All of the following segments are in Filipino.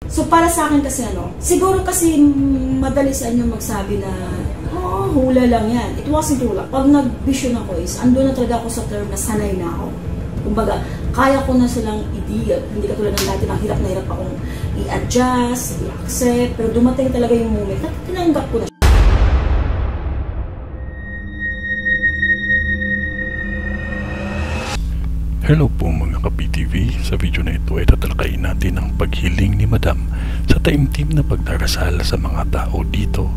So para sa akin kasi siguro kasi madali sa inyo magsabi na, oh, hula lang yan. It wasn't hula. Pag nag-vision ako ando na talaga ako sa term na sanay na ako. Kumbaga, kaya ko na silang i-deal. Hindi katulad ng dati na hirap akong i-adjust, i-accept. Pero dumating talaga yung moment na tinanggap ko na. Hello po mga ka-PTV, sa video na ito ay tatalakayin natin ang paghiling ni Madam sa taimtim na pagdarasal sa mga tao dito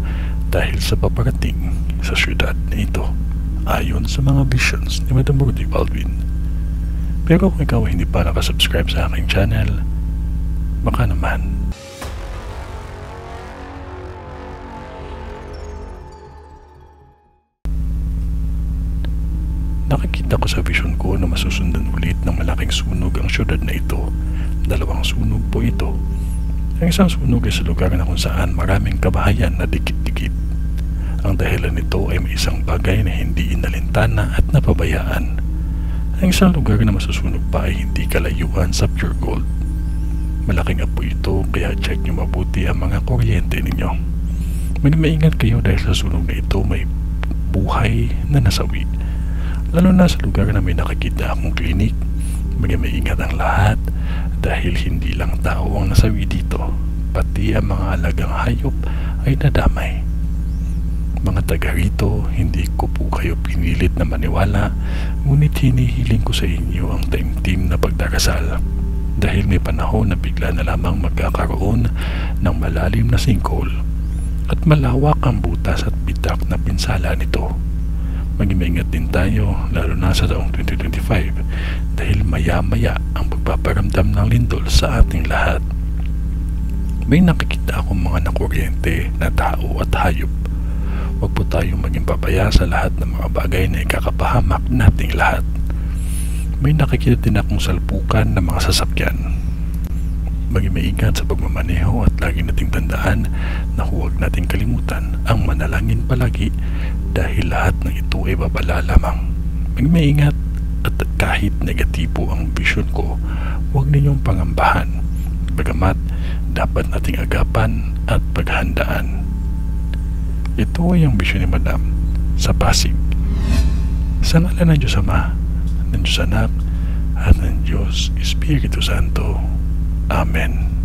dahil sa paparating sa syudad na ito ayon sa mga visions ni Madam Rudy Baldwin. Pero kung ikaw ay hindi pa nakasubscribe sa aking channel, baka naman nakikita ko sa vision ko na masusundan ulit ng malaking sunog ang syudad na ito. Dalawang sunog po ito. Ang isang sunog ay sa lugar na kung saan maraming kabahayan na dikit-dikit. Ang dahilan nito ay may isang bagay na hindi inalintana at napabayaan. Ang isang lugar na masusunog pa ay hindi kalayuan sa Pure Gold. Malaking apoy ito kaya check nyo mabuti ang mga kuryente ninyo. Maingat kayo dahil sa sunog na ito may buhay na nasawi. Lalo na sa lugar na may nakikita akong klinik, maingat ang lahat dahil hindi lang tao ang nasawi dito, pati ang mga alagang hayop ay nadamay. Mga taga rito, hindi ko po kayo pinilit na maniwala, ngunit hinihiling ko sa inyo ang taimtim na pagdarasal dahil may panahon na bigla na lamang magkakaroon ng malalim na sinkhole at malawak ang butas at bitak na pinsala nito. Mag-iingat din tayo lalo na sa taong 2025 dahil maya-maya ang pagpaparamdam ng lindol sa ating lahat. May nakikita akong mga nakuryente na tao at hayop. Huwag po tayong maging papaya sa lahat ng mga bagay na ikakapahamak nating lahat. May nakikita din akong salpukan ng mga sasakyan. Mag-iingat sa pagmamaneho at lagi nating tandaan na huwag nating kalimutan ang manalangin palagi dahil lahat ng ito ay babala lamang. Mag-iingat at kahit negatibo ang vision ko, huwag ninyong pangambahan. Bagamat dapat nating agapan at paghandaan. Ito ay ang vision ni Madam sa Pasig. Sa ngalan ng Diyos Ama, ng Diyos Anak, at ng Diyos Espiritu Santo. Amen.